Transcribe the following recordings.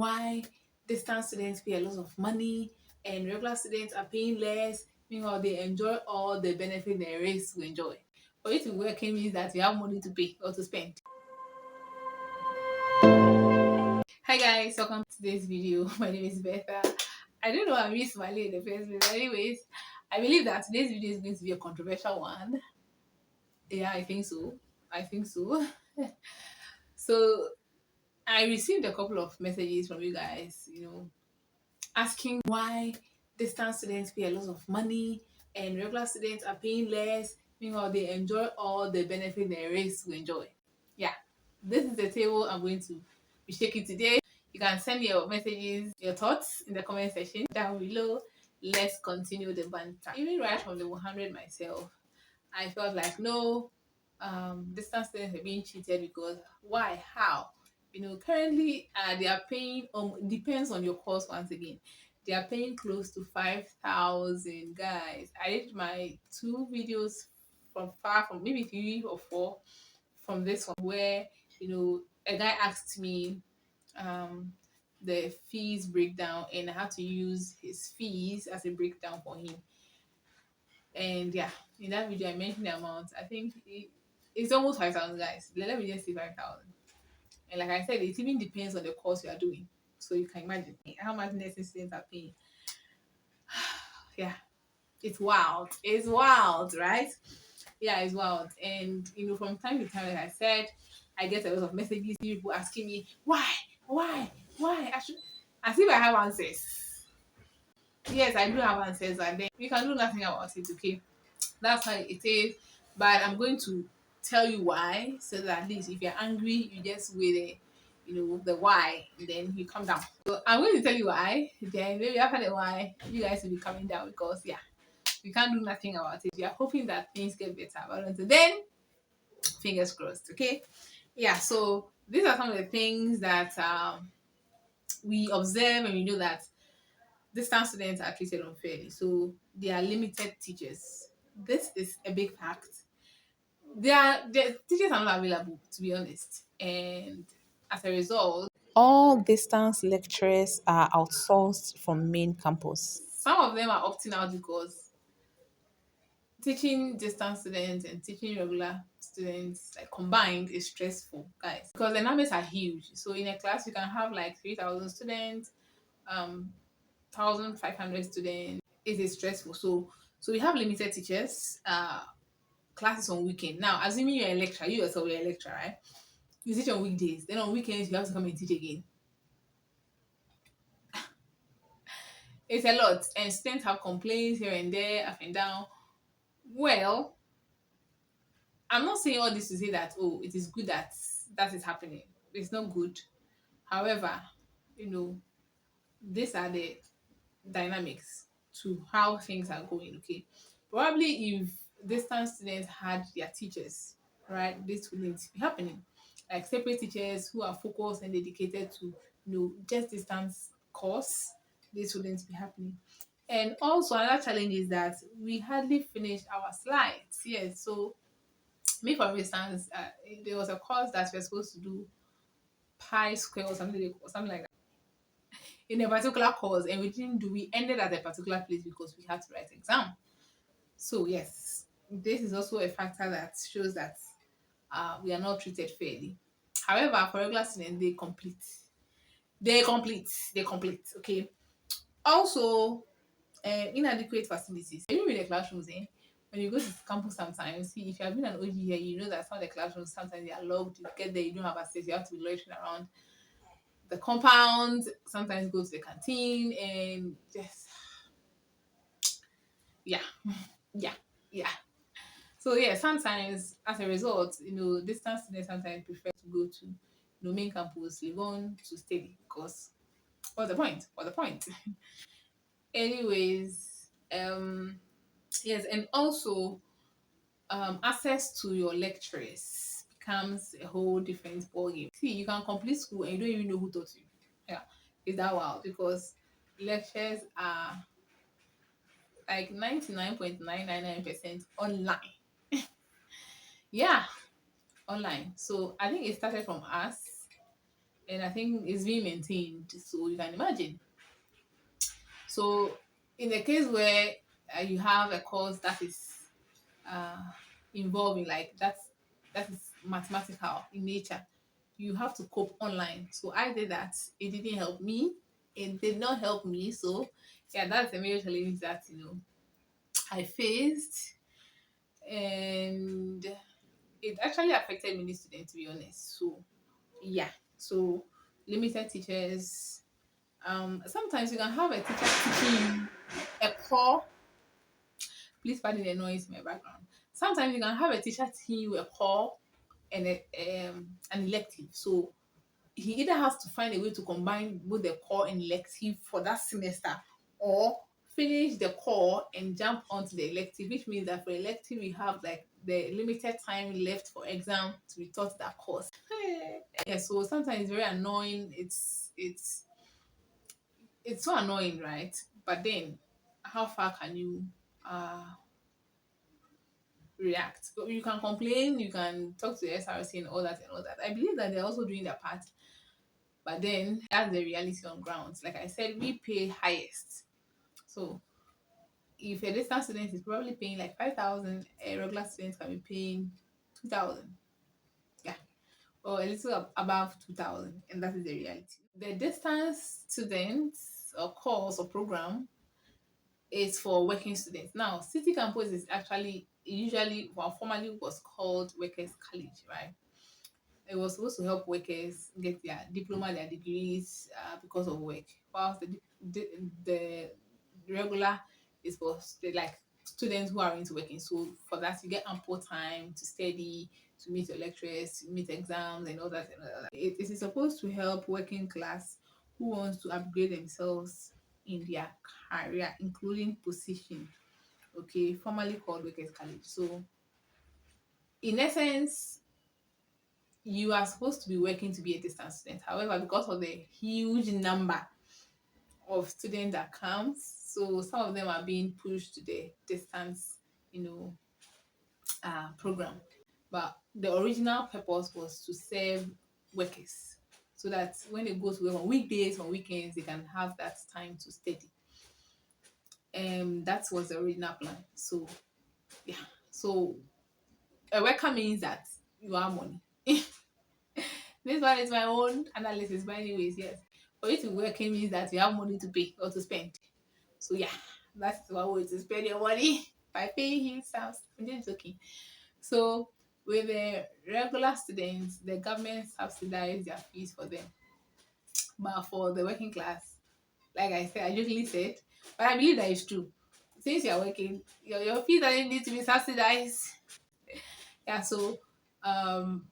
why distance students pay a lot of money and regular students are paying less. Meanwhile, they enjoy all the benefit there is to enjoy. For you to work means that you have money to pay or to spend. Hi guys, welcome to today's video. My name is Betha. I don't know why I'm smiling in the first place. Anyways, I believe that today's video is going to be a controversial one. Yeah, I think so. So I received a couple of messages from you guys, asking why distance students pay a lot of money and regular students are paying less. Meanwhile, they enjoy all the benefit there is to enjoy. Yeah, this is the table I'm going to be shaking today. You can send your messages, your thoughts in the comment section down below. Let's continue the banter. Even right from the 100 myself, I felt like no, distance students are being cheated because why? How? Currently they are paying. Depends on your course once again. They are paying close to 5,000, guys. I did my 2 videos from maybe 3 or 4 from this one where a guy asked me the fees breakdown and I had to use his fees as a breakdown for him. And yeah, in that video I mentioned the amount. I think it's almost 5,000, guys. Let me just say 5,000. And like I said, it even depends on the course you are doing. So you can imagine how much nursing students are paying. Yeah, it's wild. It's wild, right? Yeah, it's wild. And from time to time, like I said, I get a lot of messages, people asking me why, I should, as if I have answers. Yes, I do have answers, and then we can do nothing about it. Okay, that's how it is. But I'm going to tell you why, so that at least if you're angry, you just weigh the why, and then you come down. So I'm going to tell you why. Then maybe after the why, you guys will be coming down because yeah, we can't do nothing about it. We are hoping that things get better. But until then, fingers crossed. Okay. Yeah. So these are some of the things that we observe, and we know that distance students are treated unfairly. So they are limited teachers. This is a big fact. The teachers are not available, to be honest, and as a result, All distance lecturers are outsourced from main campus. some of them are opting out because teaching distance students and teaching regular students like combined is stressful, guys, because the numbers are huge. So in a class you can have like 3,000 students, 1,500 students. It is stressful. So we have limited teachers, classes on weekend. Now assuming you're a lecturer, you yourself you're a lecturer, right? You teach on weekdays, then on weekends you have to come and teach again. It's a lot, and students have complaints here and there, up and down. Well, I'm not saying all this to say that it is good that that is happening. It's not good. However, you know these are the dynamics to how things are going. Okay, probably if distance students had their teachers, right, this wouldn't be happening. Like separate teachers who are focused and dedicated to just distance course, this wouldn't be happening. And also another challenge is that we hardly finished our slides. Yes, so me for instance, there was a course that we're supposed to do pi square or something like that in a particular course, and we ended at a particular place because we had to write exam. So yes, this is also a factor that shows that we are not treated fairly. However, for regular students, they complete. Okay. Also, inadequate facilities. Even in the classrooms, when you go to campus sometimes, see, if you have been an OG here, you know that some of the classrooms sometimes they are locked. You get there, you don't have access. You have to be loitering around the compound. Sometimes go to the canteen and just yeah, yeah, yeah. So yeah, sometimes as a result, distance students sometimes prefer to go to main campus, Legon to study because what's the point? What's the point? Anyways, yes, and also access to your lecturers becomes a whole different ballgame. See, you can complete school and you don't even know who taught you. Yeah, it's that wild because lectures are like 99.999% online. Yeah, online. So I think it started from us. and I think it's being maintained. So you can imagine. So in a case where you have a course that is uh, involving like that is mathematical in nature, you have to cope online. So I did that. It didn't help me. It did not help me. So yeah, that's a major challenge that I faced, and it actually affected many students, to be honest. So yeah, so limited teachers. Sometimes you can have a teacher teaching you a core. Please pardon the noise in my background. Sometimes you can have a teacher teaching you a core and an elective. So he either has to find a way to combine both the core and elective for that semester, or finish the core and jump onto the elective, which means that for elective we have like the limited time left for exam to be taught that course. Yeah, so sometimes it's very annoying. It's so annoying, right? But then how far can you react? So you can complain, you can talk to the SRC and all that and all that. I believe that they're also doing their part. But then that's the reality on grounds. Like I said, we pay highest. So if a distance student is probably paying like 5,000, a regular student can be paying 2,000. Yeah. Or a little above 2,000. And that is the reality. The distance students or course or program is for working students. Now, City Campus is actually usually, well, formerly was called Workers College, right? It was supposed to help workers get their diploma, their degrees because of work. Whilst the regular is for like students who are into working. So for that, you get ample time to study, to meet your lecturers, to meet exams, and all that. And all that. It is supposed to help working class who wants to upgrade themselves in their career, including position. Okay, formerly called Workers College. So in essence, you are supposed to be working to be a distance student. However, because of the huge number of students that comes, so some of them are being pushed to the distance, you know, program. But the original purpose was to serve workers, so that when they go to work on weekdays or weekends, they can have that time to study. That was the original plan. So yeah, so a worker means that you have money. This one is my own analysis, but anyways, yes. For you to work, it means that you have money to pay or to spend. So yeah, that's one way to spend your money by paying himself. I'm just joking. So with the regular students, the government subsidize their fees for them. But for the working class, like I said, I usually said, but I believe that is true. Since you're working, your fees doesn't need to be subsidized. Yeah, so um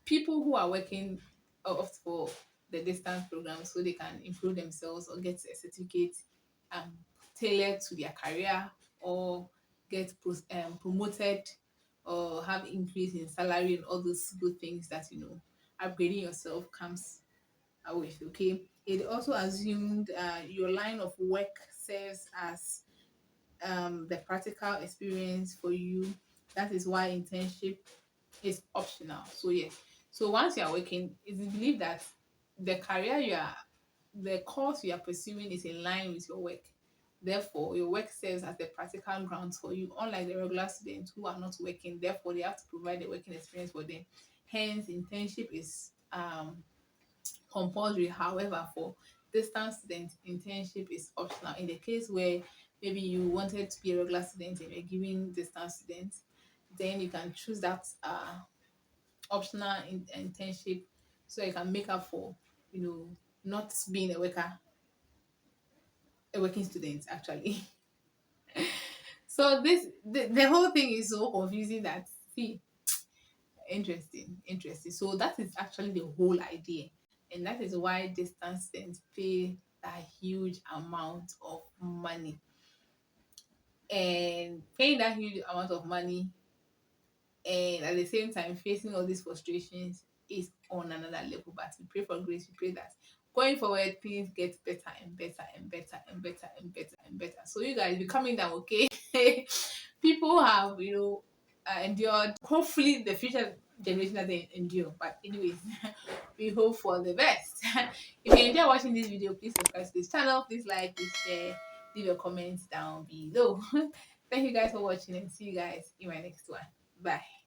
people who are working opt for the distance program so they can improve themselves or get a certificate um, tailored to their career, or get promoted, or have increase in salary and all those good things that upgrading yourself comes with. Okay, it also assumed your line of work serves as the practical experience for you. That is why internship is optional. So yes. So once you are working, it is believed that the course you are pursuing is in line with your work. Therefore, your work serves as the practical grounds for you, unlike the regular students who are not working. Therefore, they have to provide the working experience for them. Hence, internship is compulsory. However, for distance students, internship is optional. In the case where maybe you wanted to be a regular student and you're giving distance students, then you can choose that optional internship, so you can make up for not being a working student actually. So the whole thing is so confusing that, see, interesting. So that is actually the whole idea, and that is why distance students pay a huge amount of money, and paying that huge amount of money and at the same time facing all these frustrations is on another level. But we pray for grace, we pray that going forward things get better and better and better and better and better and better. So you guys be coming down, okay? People have endured. Hopefully the future generation that they endure. But anyways, we hope for the best. If you enjoy watching this video, please subscribe to this channel. Please like, please share, leave your comments down below. Thank you guys for watching and see you guys in my next one. Bye.